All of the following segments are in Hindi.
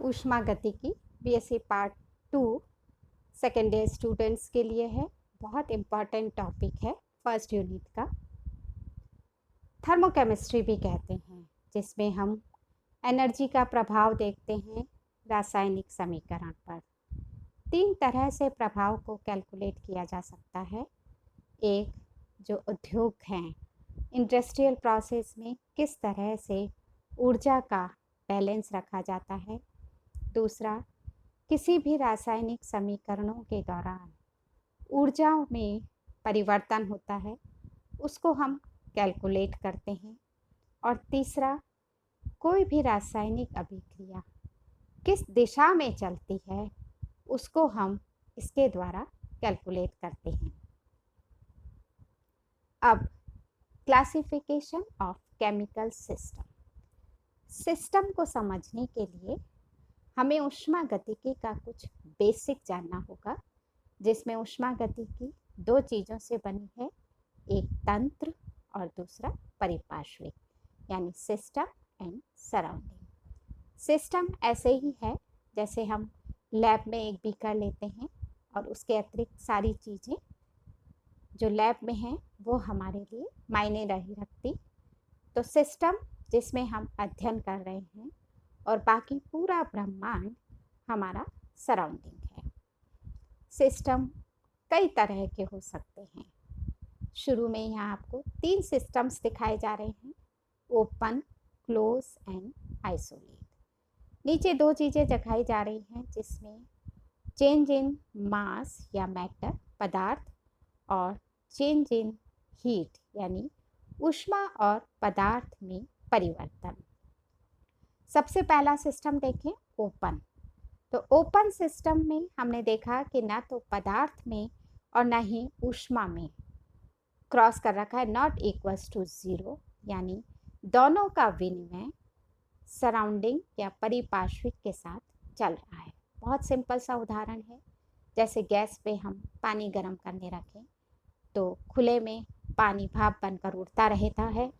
ऊष्मागतिकी BSc part 2 second year students के लिए है। बहुत इम्पॉर्टेंट टॉपिक है फर्स्ट यूनिट का। थर्मोकेमिस्ट्री भी कहते हैं, जिसमें हम एनर्जी का प्रभाव देखते हैं रासायनिक समीकरण पर। 3 तरह से प्रभाव को कैलकुलेट किया जा सकता है। एक, जो उद्योग हैं, इंडस्ट्रियल प्रोसेस में किस तरह से ऊर्जा का बैलेंस रखा जाता है। दूसरा, किसी भी रासायनिक समीकरणों के दौरान ऊर्जा में परिवर्तन होता है, उसको हम कैलकुलेट करते हैं। और तीसरा, कोई भी रासायनिक अभिक्रिया किस दिशा में चलती है, उसको हम इसके द्वारा कैलकुलेट करते हैं। अब क्लासिफिकेशन ऑफ केमिकल सिस्टम को समझने के लिए हमें ऊष्मागतिकी का कुछ बेसिक जानना होगा, जिसमें ऊष्मागतिकी 2 चीज़ों से बनी है, एक तंत्र और दूसरा परिपार्श्विक, यानी सिस्टम एंड सराउंडिंग। सिस्टम ऐसे ही है जैसे हम लैब में एक बीकर लेते हैं और उसके अतिरिक्त सारी चीज़ें जो लैब में हैं वो हमारे लिए मायने नहीं रखती। तो सिस्टम जिसमें हम अध्ययन कर रहे हैं और बाकी पूरा ब्रह्मांड हमारा सराउंडिंग है। सिस्टम कई तरह के हो सकते हैं। शुरू में यहाँ आपको 3 सिस्टम्स दिखाए जा रहे हैं, ओपन, क्लोज एंड आइसोलेट। नीचे 2 चीज़ें दिखाई जा रही हैं, जिसमें चेंज इन मास या मैटर पदार्थ और चेंज इन हीट यानी ऊष्मा और पदार्थ में परिवर्तन। सबसे पहला सिस्टम देखें, ओपन। तो ओपन सिस्टम में हमने देखा कि ना तो पदार्थ में और ना ही ऊष्मा में क्रॉस कर रखा है, नॉट इक्वल्स टू 0, यानी दोनों का विनिमय सराउंडिंग या परिपार्श्विक के साथ चल रहा है। बहुत सिंपल सा उदाहरण है, जैसे गैस पे हम पानी गर्म करने रखें तो खुले में पानी भाप बनकर उड़ता रहता है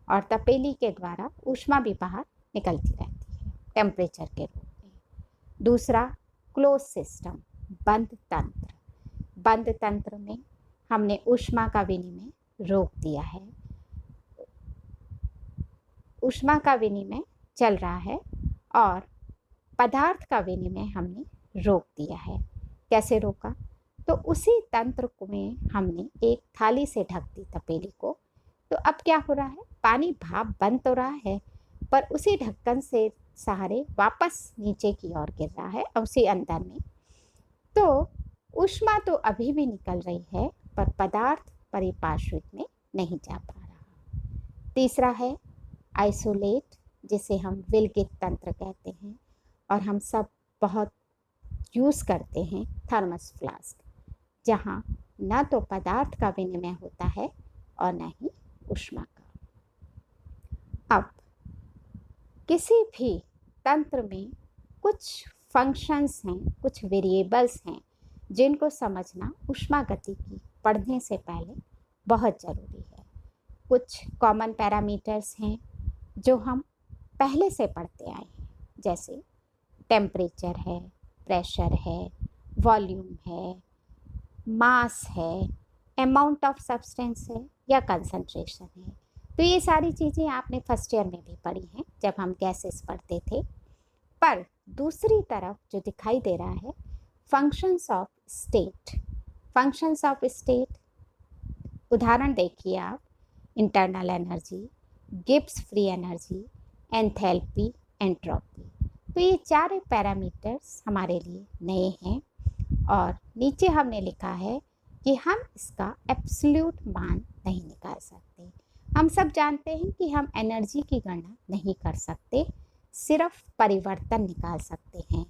और तपेली के द्वारा ऊष्मा भी बाहर निकलती रहती है टेम्परेचर के रूप में। दूसरा, क्लोज सिस्टम, बंद तंत्र। बंद तंत्र में हमने ऊष्मा का विनिमय रोक दिया है, ऊष्मा का विनिमय चल रहा है और पदार्थ का विनिमय हमने रोक दिया है। कैसे रोका? तो उसी तंत्र में हमने एक थाली से ढक दी तपेली को। तो अब क्या हो रहा है, पानी भाप बन तो रहा है पर उसी ढक्कन से सहारे वापस नीचे की ओर गिर रहा है उसी अंदर में। तो ऊष्मा तो अभी भी निकल रही है पर पदार्थ परिपार्श्विक में नहीं जा पा रहा। तीसरा है आइसोलेट, जिसे हम विलगित तंत्र कहते हैं और हम सब बहुत यूज़ करते हैं थर्मस फ्लास्क, जहाँ न तो पदार्थ का विनिमय होता है और न ही ऊष्मा का। अब किसी भी तंत्र में कुछ फंक्शंस हैं, कुछ वेरिएबल्स हैं, जिनको समझना ऊष्मागतिकी पढ़ने से पहले बहुत ज़रूरी है। कुछ कॉमन पैरामीटर्स हैं जो हम पहले से पढ़ते आए हैं, जैसे टेम्परेचर है, प्रेशर है, वॉल्यूम है, मास है, अमाउंट ऑफ सब्सटेंस है या कंसंट्रेशन है। तो ये सारी चीज़ें आपने फर्स्ट ईयर में भी पढ़ी हैं जब हम गैसेस पढ़ते थे। पर दूसरी तरफ जो दिखाई दे रहा है, functions of state. Functions of state, उदाहरण देखिए आप, internal energy, Gibbs free energy, enthalpy, entropy. तो ये 4 पैरामीटर्स हमारे लिए नए हैं और नीचे हमने लिखा है कि हम इसका एब्सोल्यूट मान नहीं निकाल सकते। हम सब जानते हैं कि हम एनर्जी की गणना नहीं कर सकते, सिर्फ परिवर्तन निकाल सकते हैं।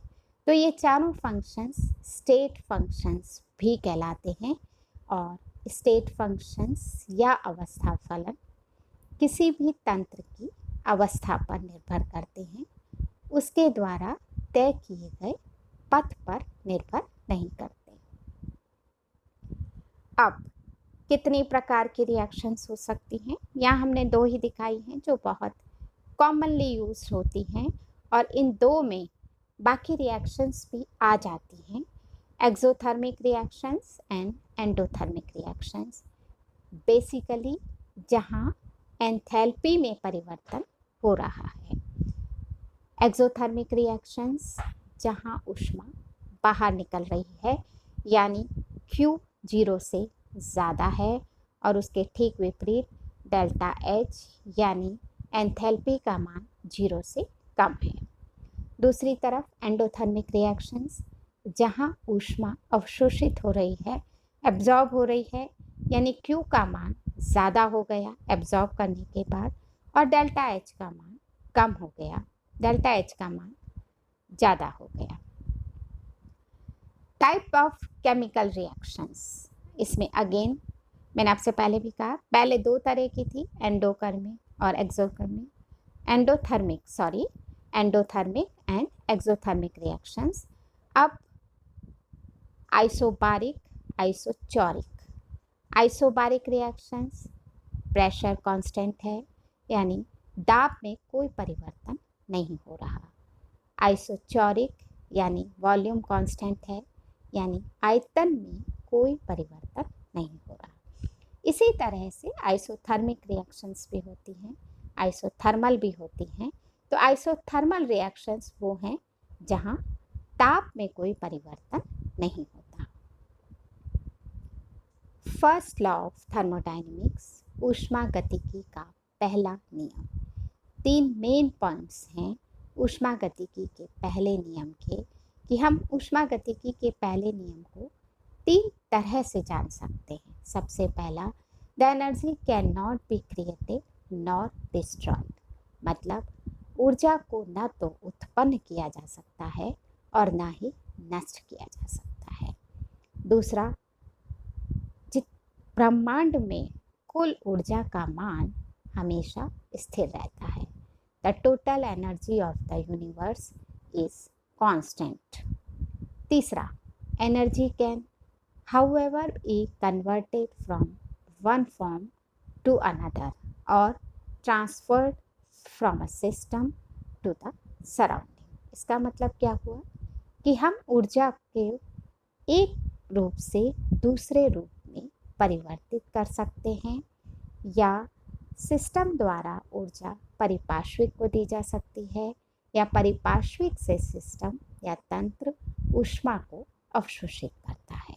तो ये चारों फंक्शंस स्टेट फंक्शंस भी कहलाते हैं और स्टेट फंक्शंस या अवस्था फलन किसी भी तंत्र की अवस्था पर निर्भर करते हैं, उसके द्वारा तय किए गए पथ पर निर्भर नहीं करते। अब कितनी प्रकार की रिएक्शंस हो सकती हैं? यहाँ हमने 2 ही दिखाई हैं जो बहुत कॉमनली यूज होती हैं और इन 2 में बाकी रिएक्शंस भी आ जाती हैं, exothermic reactions and endothermic reactions. Basically जहाँ एंथैल्पी में परिवर्तन हो रहा है। एक्सोथर्मिक रिएक्शंस जहाँ ऊष्मा बाहर निकल रही है, यानी Q 0 से ज़्यादा है, और उसके ठीक विपरीत डेल्टा H यानी एंथैल्पी का मान 0 से कम है। दूसरी तरफ एंडोथर्मिक रिएक्शंस जहाँ ऊष्मा अवशोषित हो रही है, एब्जॉर्ब हो रही है, यानी Q का मान ज़्यादा हो गया एब्जॉर्ब करने के बाद, और डेल्टा H का मान कम हो गया, डेल्टा H का मान ज़्यादा हो गया। टाइप ऑफ केमिकल रिएक्शंस, इसमें अगेन मैंने आपसे पहले भी कहा, पहले दो तरह की थी, एंडोथर्मिक और exothermic, endothermic and exothermic reactions. अब isobaric, isochoric. Isobaric reactions pressure constant है, यानी दाब में कोई परिवर्तन नहीं हो रहा। आइसोचोरिक यानी वॉल्यूम कांस्टेंट है, यानी आयतन में कोई परिवर्तन नहीं हो रहा। इसी तरह से आइसोथर्मिक रिएक्शंस भी होती हैं, आइसोथर्मल भी होती हैं। तो आइसोथर्मल रिएक्शंस वो हैं जहाँ ताप में कोई परिवर्तन नहीं होता। फर्स्ट लॉ ऑफ थर्मोडायनेमिक्स, ऊष्मागतिकी का पहला नियम। 3 मेन पॉइंट्स हैं ऊष्मागतिकी के पहले नियम के, कि हम ऊष्मागतिकी के पहले नियम को 3 तरह से जान सकते हैं। सबसे पहला, the energy can not be created nor destroyed, मतलब ऊर्जा को न तो उत्पन्न किया जा सकता है और ना ही नष्ट किया जा सकता है। दूसरा, ब्रह्मांड में कुल ऊर्जा का मान हमेशा स्थिर रहता है। The total energy of the universe is constant. तीसरा, energy can however be converted from one form to another or transferred from a system to the surrounding. इसका मतलब क्या हुआ कि हम ऊर्जा के एक रूप से दूसरे रूप में परिवर्तित कर सकते हैं, या सिस्टम द्वारा ऊर्जा परिपार्श्विक को दी जा सकती है, या परिपार्श्विक से सिस्टम या तंत्र ऊष्मा को अवशोषित करता है।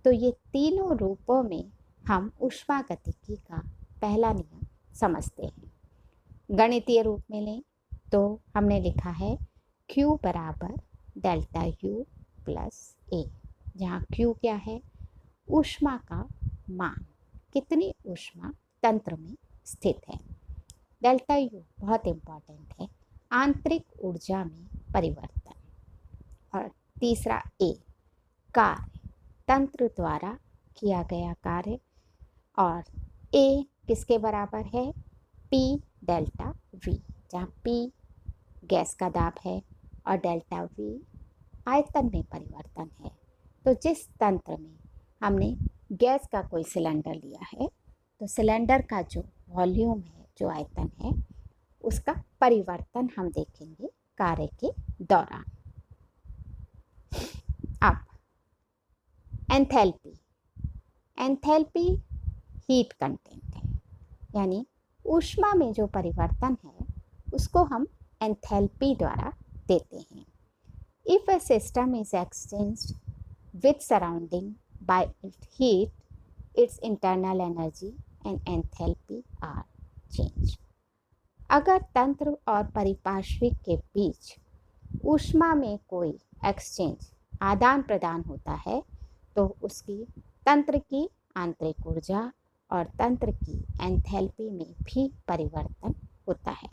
तो ये तीनों रूपों में हम ऊष्मागतिकी का पहला नियम समझते हैं। गणितीय रूप में लें तो हमने लिखा है Q बराबर डेल्टा U प्लस A, जहाँ Q क्या है, ऊष्मा का मान, कितनी ऊष्मा तंत्र में स्थित है। डेल्टा U बहुत इम्पॉर्टेंट है, आंतरिक ऊर्जा में परिवर्तन। और तीसरा A, कार्य, तंत्र द्वारा किया गया कार्य, और A किसके बराबर है, P डेल्टा V, जहाँ P गैस का दाब है और डेल्टा V आयतन में परिवर्तन है। तो जिस तंत्र में हमने गैस का कोई सिलेंडर लिया है, तो सिलेंडर का जो वॉल्यूम है, जो आयतन है, उसका परिवर्तन हम देखेंगे कार्य के दौरान। अब एंथैल्पी, एंथैल्पी हीट कंटेंट है, यानी ऊष्मा में जो परिवर्तन है उसको हम एंथैल्पी द्वारा देते हैं। If a system is exchanged with surrounding by heat, its internal energy and enthalpy are changed. अगर तंत्र और परिपार्श्विक के बीच ऊष्मा में कोई एक्सचेंज, आदान प्रदान होता है, तो उसकी तंत्र की आंतरिक ऊर्जा और तंत्र की एंथैल्पी में भी परिवर्तन होता है।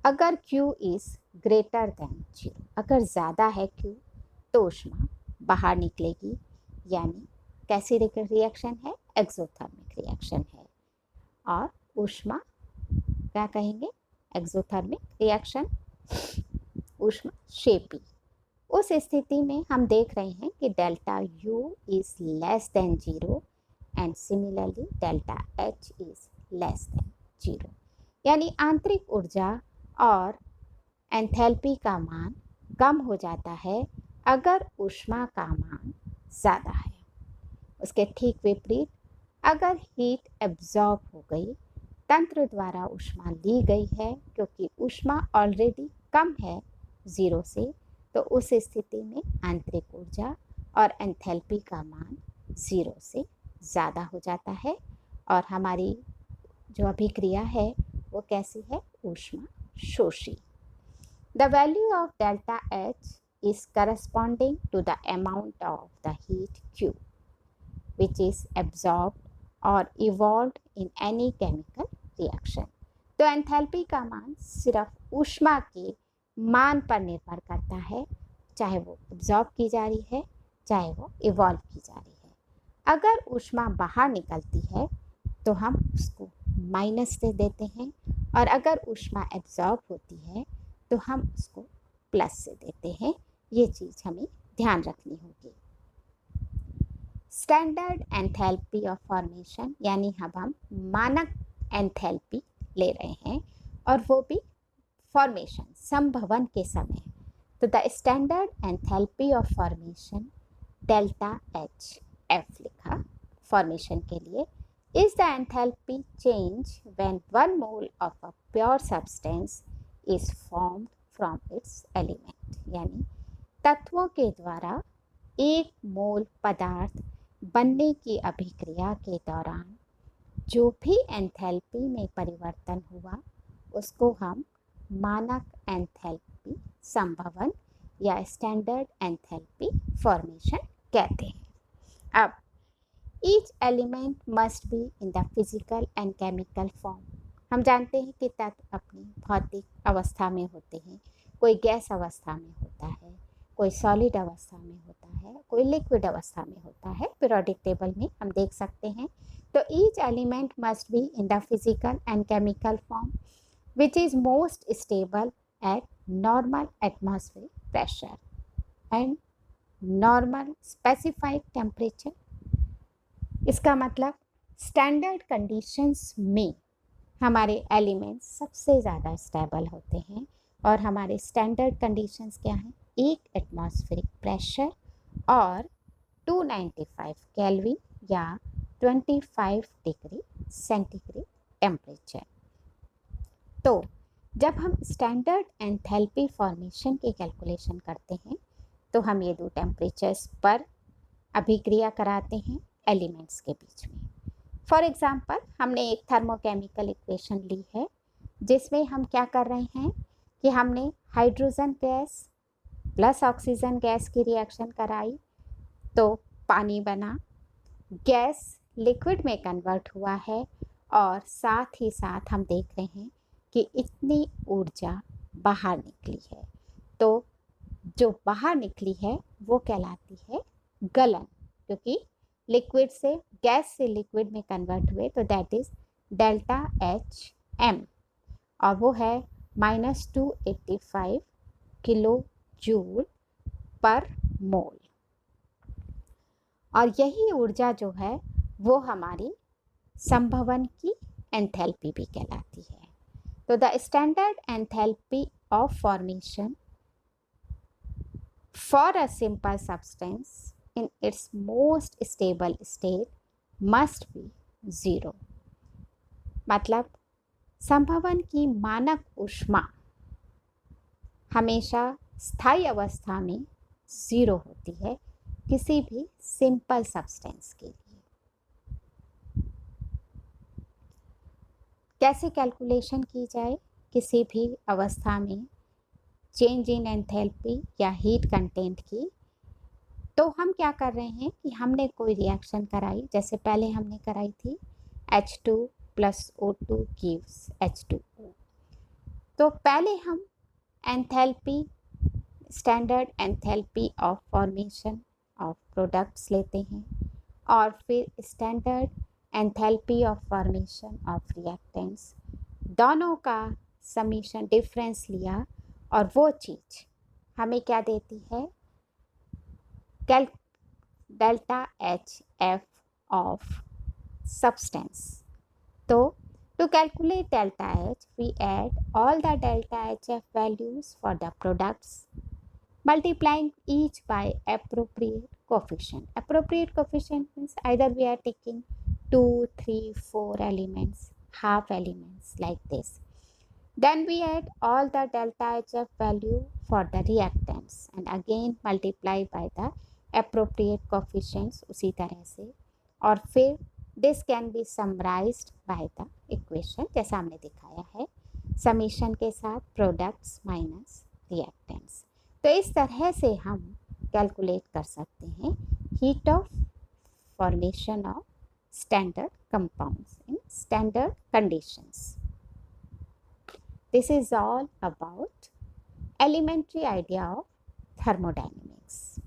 अगर Q इज ग्रेटर देन 0, अगर ज़्यादा है Q, तो ऊष्मा बाहर निकलेगी, यानी कैसी रिएक्शन है, एक्सोथर्मिक रिएक्शन है। और ऊष्मा क्या कहेंगे, एक्सोथर्मिक रिएक्शन, ऊष्मा क्षेपी। उस स्थिति में हम देख रहे हैं कि delta U is less than 0 and similarly delta H is less than 0, यानी आंतरिक ऊर्जा और एंथैल्पी का मान कम हो जाता है अगर ऊष्मा का मान ज़्यादा है। उसके ठीक विपरीत अगर हीट एब्जॉर्ब हो गई, तंत्र द्वारा ऊष्मा ली गई है क्योंकि ऊष्मा ऑलरेडी कम है 0 से, तो उस स्थिति में आंतरिक ऊर्जा और एंथैल्पी का मान 0 से ज़्यादा हो जाता है और हमारी जो अभिक्रिया है वो कैसी है? ऊष्मा शोषी। The value of delta H is corresponding to the amount of the heat Q which is absorbed or evolved in any chemical reaction. तो एंथैल्पी का मान सिर्फ ऊष्मा के मान पर निर्भर करता है, चाहे वो एब्जॉर्ब की जा रही है चाहे वो इवॉल्व की जा रही है। अगर ऊष्मा बाहर निकलती है तो हम उसको माइनस से देते हैं और अगर ऊष्मा एब्जॉर्ब होती है तो हम उसको प्लस से देते हैं। ये चीज़ हमें ध्यान रखनी होगी। स्टैंडर्ड एंथैल्पी ऑफ फॉर्मेशन यानी अब हम मानक एंथैल्पी ले रहे हैं और वो भी फॉर्मेशन संभवन के समय। तो the standard enthalpy of formation delta H F लिखा फॉर्मेशन के लिए is the enthalpy change when 1 mole of a pure substance is formed from its element। यानी तत्वों के द्वारा 1 मोल पदार्थ बनने की अभिक्रिया के दौरान जो भी एंथैल्पी में परिवर्तन हुआ उसको हम मानक एंथैल्पी संभवन या स्टैंडर्ड एंथैल्पी फॉर्मेशन कहते हैं। अब each element must be in the physical and chemical form. हम जानते हैं कि तत्व अपनी भौतिक अवस्था में होते हैं, कोई गैस अवस्था में होता है, कोई सॉलिड अवस्था में होता है, कोई लिक्विड अवस्था में होता है। पीरियोडिक टेबल में हम देख सकते हैं। तो each element must be in the physical and chemical form which is most stable at normal atmospheric pressure and normal specified temperature. इसका मतलब स्टैंडर्ड कंडीशंस में हमारे एलिमेंट्स सबसे ज़्यादा स्टेबल होते हैं और हमारे स्टैंडर्ड कंडीशंस क्या हैं? 1 एटमॉस्फेरिक प्रेशर और 295 केल्विन या 25 डिग्री सेंटीग्रेड टेम्परेचर। तो जब हम स्टैंडर्ड एंथैल्पी फॉर्मेशन की कैलकुलेशन करते हैं तो हम ये 2 टेम्परेचर्स पर अभिक्रिया कराते हैं एलिमेंट्स के बीच में। फॉर एग्जांपल हमने एक थर्मोकेमिकल इक्वेशन ली है जिसमें हम क्या कर रहे हैं कि हमने hydrogen gas plus oxygen gas की रिएक्शन कराई तो पानी बना, गैस लिक्विड में कन्वर्ट हुआ है और साथ ही साथ हम देख रहे हैं कि इतनी ऊर्जा बाहर निकली है। तो जो बाहर निकली है वो कहलाती है गलन, क्योंकि लिक्विड से गैस से लिक्विड में कन्वर्ट हुए, तो that is delta H M और वो है -285 किलो जूल पर मोल। और यही ऊर्जा जो है वो हमारी संभवन की एंथैल्पी भी कहलाती है। तो the standard enthalpy of formation for a simple substance in its most stable state must be 0। मतलब संभवन की मानक ऊष्मा हमेशा स्थायी अवस्था में 0 होती है किसी भी सिंपल सब्सटेंस के लिए। कैसे कैलकुलेशन की जाए किसी भी अवस्था में चेंज इन एंथैल्पी या हीट कंटेंट की? तो हम क्या कर रहे हैं कि हमने कोई रिएक्शन कराई, जैसे पहले हमने कराई थी H2 + O2 gives H2O। तो पहले हम enthalpy standard enthalpy of formation of products लेते हैं और फिर standard enthalpy of formation of reactants, दोनों का समीशन डिफरेंस लिया और वो चीज़ हमें क्या देती है? Delta H F of substance. तो to calculate delta H we add all the delta HF values for the products multiplying each by appropriate coefficient. Appropriate coefficient means either we are taking 2, 3, 4 elements, half elements like this. Then we add all the delta HF value for the reactants and again multiply by the appropriate coefficients उसी तरह से, और फिर this can be summarized by the equation जैसा हमने दिखाया है, समीशन के साथ प्रोडक्ट्स माइनस रिएक्टेंट्स। तो इस तरह से हम कैलकुलेट कर सकते हैं heat of formation of standard compounds in standard conditions. This is all about elementary idea of thermodynamics.